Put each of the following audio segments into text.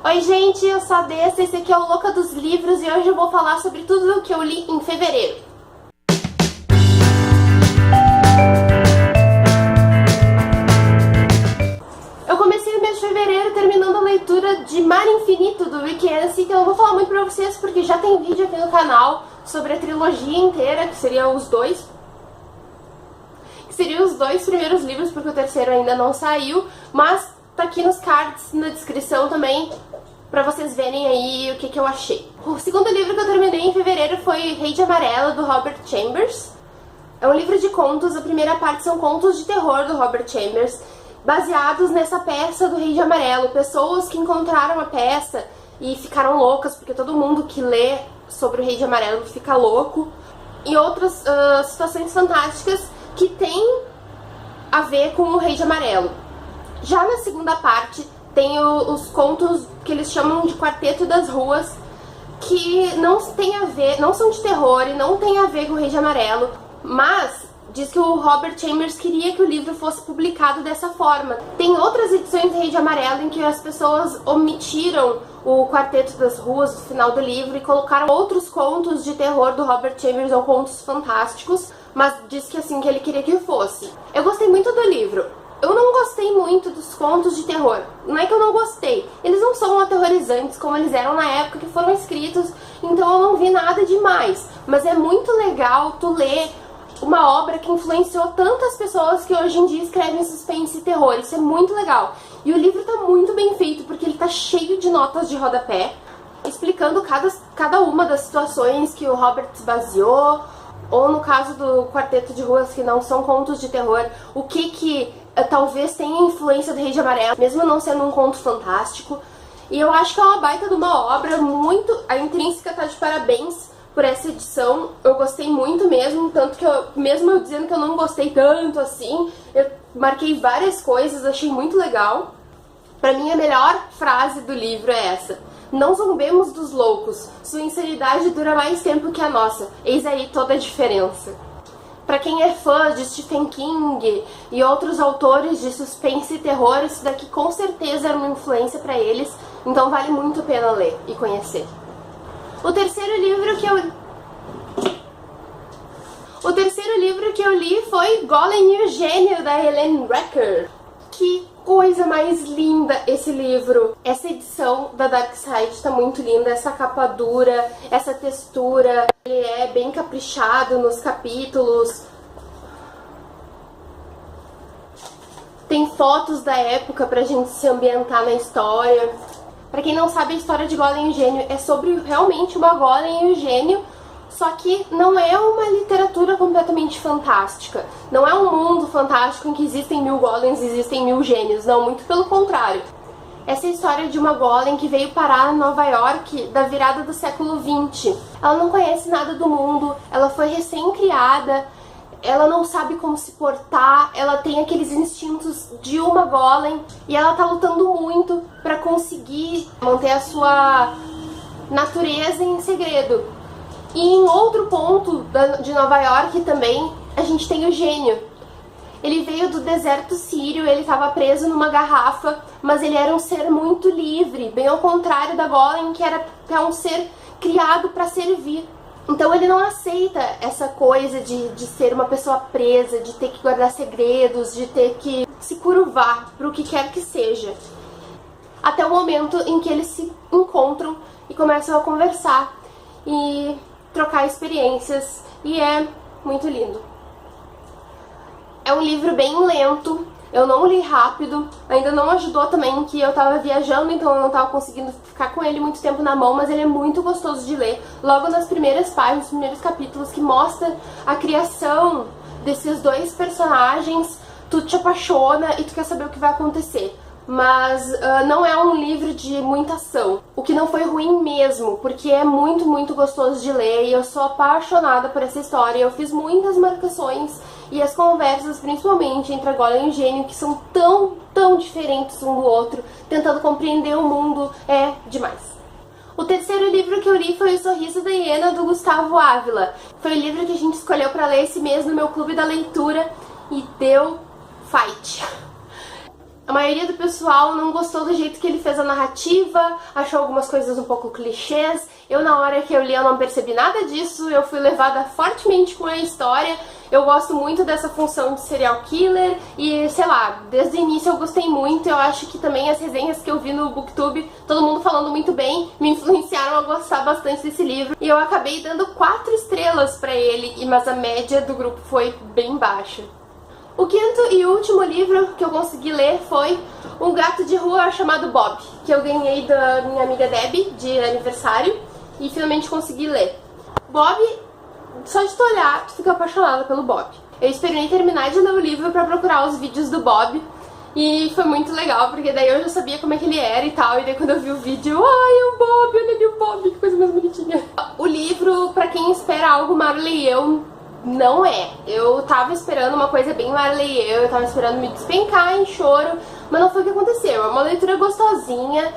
Oi gente, eu sou a Dessa, esse aqui é o Louca dos Livros e hoje eu vou falar sobre tudo o que eu li em fevereiro. Eu comecei o mês de fevereiro terminando a leitura de Mar Infinito do Rick Yancey, que eu não vou falar muito pra vocês porque já tem vídeo aqui no canal sobre a trilogia inteira, que seriam os dois primeiros livros, porque o terceiro ainda não saiu, mas tá aqui nos cards, na descrição também, pra vocês verem aí o que eu achei. O segundo livro que eu terminei em fevereiro foi Rei de Amarelo, do Robert Chambers. É um livro de contos, a primeira parte são contos de terror do Robert Chambers, baseados nessa peça do Rei de Amarelo. Pessoas que encontraram a peça e ficaram loucas, porque todo mundo que lê sobre o Rei de Amarelo fica louco. E outras situações fantásticas que tem a ver com o Rei de Amarelo. Já na segunda parte tem os contos que eles chamam de Quarteto das Ruas, que não tem a ver, não são de terror e não tem a ver com o Rei de Amarelo, mas diz que o Robert Chambers queria que o livro fosse publicado dessa forma. Tem outras edições do Rei de Amarelo em que as pessoas omitiram o Quarteto das Ruas no final do livro e colocaram outros contos de terror do Robert Chambers ou contos fantásticos, mas diz que assim que ele queria que fosse. Eu gostei muito do livro. Eu não gostei muito dos contos de terror. Não é que eu não gostei. Eles não são aterrorizantes como eles eram na época que foram escritos, então eu não vi nada demais. Mas é muito legal tu ler uma obra que influenciou tantas pessoas que hoje em dia escrevem suspense e terror. Isso é muito legal. E o livro tá muito bem feito, porque ele tá cheio de notas de rodapé, explicando cada uma das situações que o Robert se baseou, ou no caso do Quarteto de Ruas, que não são contos de terror, o que talvez tenha influência do Rei de Amarelo, mesmo não sendo um conto fantástico. E eu acho que é uma baita de uma obra, muito... A Intrínseca tá de parabéns por essa edição, eu gostei muito mesmo, tanto que mesmo eu dizendo que eu não gostei tanto assim, eu marquei várias coisas, achei muito legal. Pra mim a melhor frase do livro é essa: não zombemos dos loucos, sua insanidade dura mais tempo que a nossa, eis aí toda a diferença. Pra quem é fã de Stephen King e outros autores de suspense e terror, isso daqui com certeza era uma influência pra eles, então vale muito a pena ler e conhecer. O terceiro livro que eu li foi Golem e o Gênio, da Helene Recker. Que coisa mais linda esse livro! Essa edição da Dark Side tá muito linda, essa capa dura, essa textura, ele é bem caprichado nos capítulos. Tem fotos da época pra gente se ambientar na história. Pra quem não sabe, a história de Golem e o Gênio é sobre realmente uma Golem e o Gênio, só que não é uma literatura completamente fantástica. Não é um mundo fantástico em que existem 1000 golems e existem 1000 gênios. Não, muito pelo contrário. Essa é a história de uma golem que veio parar em Nova York da virada do século XX. Ela não conhece nada do mundo, ela foi recém-criada, ela não sabe como se portar, ela tem aqueles instintos de uma golem e ela tá lutando muito pra conseguir manter a sua natureza em segredo. E em outro ponto de Nova York também, a gente tem o Gênio. Ele veio do deserto sírio, ele estava preso numa garrafa, mas ele era um ser muito livre, bem ao contrário da Golem, que era um ser criado para servir. Então ele não aceita essa coisa de ser uma pessoa presa, de ter que guardar segredos, de ter que se curvar para o que quer que seja. Até o momento em que eles se encontram e começam a conversar e trocar experiências, e é muito lindo. É um livro bem lento, eu não li rápido, ainda não ajudou também que eu tava viajando, então eu não tava conseguindo ficar com ele muito tempo na mão, mas ele é muito gostoso de ler. Logo nas primeiras páginas, nos primeiros capítulos, que mostra a criação desses dois personagens, tu te apaixona e tu quer saber o que vai acontecer. Mas não é um livro de muita ação, o que não foi ruim mesmo, porque é muito, muito gostoso de ler e eu sou apaixonada por essa história. Eu fiz muitas marcações e as conversas, principalmente entre a Golem e o Gênio, que são tão diferentes um do outro, tentando compreender o mundo, é demais. O terceiro livro que eu li foi O Sorriso da Hiena, do Gustavo Ávila. Foi o livro que a gente escolheu para ler esse mês no meu clube da leitura e deu fight. A maioria do pessoal não gostou do jeito que ele fez a narrativa, achou algumas coisas um pouco clichês. Eu, na hora que eu li, eu não percebi nada disso, eu fui levada fortemente com a história. Eu gosto muito dessa função de serial killer e, sei lá, desde o início eu gostei muito. Eu acho que também as resenhas que eu vi no Booktube, todo mundo falando muito bem, me influenciaram a gostar bastante desse livro. E eu acabei dando 4 estrelas pra ele, mas a média do grupo foi bem baixa. O quinto e último livro que eu consegui ler foi Um Gato de Rua Chamado Bob, que eu ganhei da minha amiga Debbie de aniversário e finalmente consegui ler. Bob, só de tu olhar, tu fica apaixonada pelo Bob. Eu esperei terminar de ler o livro pra procurar os vídeos do Bob e foi muito legal, porque daí eu já sabia como é que ele era e tal, e daí quando eu vi o vídeo, ai, o Bob, olha ali o Bob, que coisa mais bonitinha. O livro, pra quem espera algo Marley e eu, não é. Eu tava esperando uma coisa bem Marley e eu tava esperando me despencar em choro, mas não foi o que aconteceu. É uma leitura gostosinha,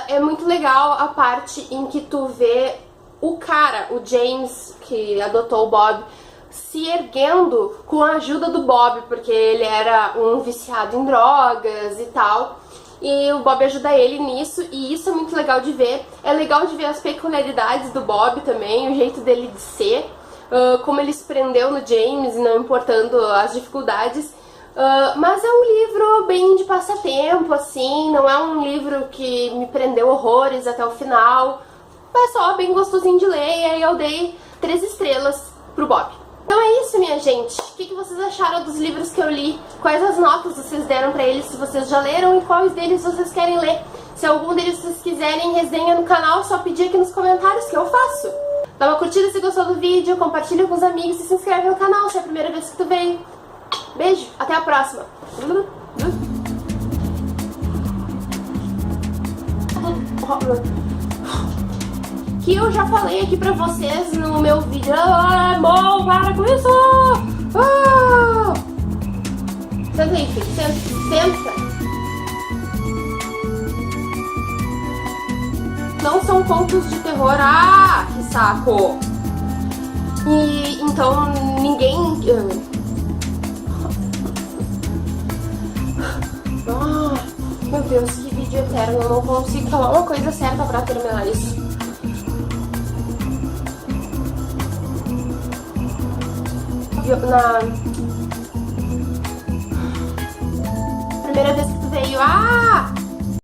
é muito legal a parte em que tu vê o cara, o James, que adotou o Bob, se erguendo com a ajuda do Bob, porque ele era um viciado em drogas e tal. E o Bob ajuda ele nisso, e isso é muito legal de ver. É legal de ver as peculiaridades do Bob também, o jeito dele de ser. Como ele se prendeu no James, não importando as dificuldades. Mas é um livro bem de passatempo, assim, não é um livro que me prendeu horrores até o final. É só bem gostosinho de ler, e aí eu dei 3 estrelas pro Bob. Então é isso, minha gente. O que vocês acharam dos livros que eu li? Quais as notas vocês deram pra eles, se vocês já leram, e quais deles vocês querem ler? Se algum deles vocês quiserem resenha no canal, é só pedir aqui nos comentários que eu faço. Dá uma curtida se gostou do vídeo, compartilha com os amigos e se inscreve no canal se é a primeira vez que tu veio. Beijo, até a próxima! Que eu já falei aqui pra vocês no meu vídeo. Ah, bom, para com isso! Ah! Senta aí, filho, senta! Não são contos de terror. Ah, que saco! E então ninguém... meu Deus, que vídeo eterno. Eu não consigo falar uma coisa certa pra terminar isso. Na primeira vez que tu veio... Ah!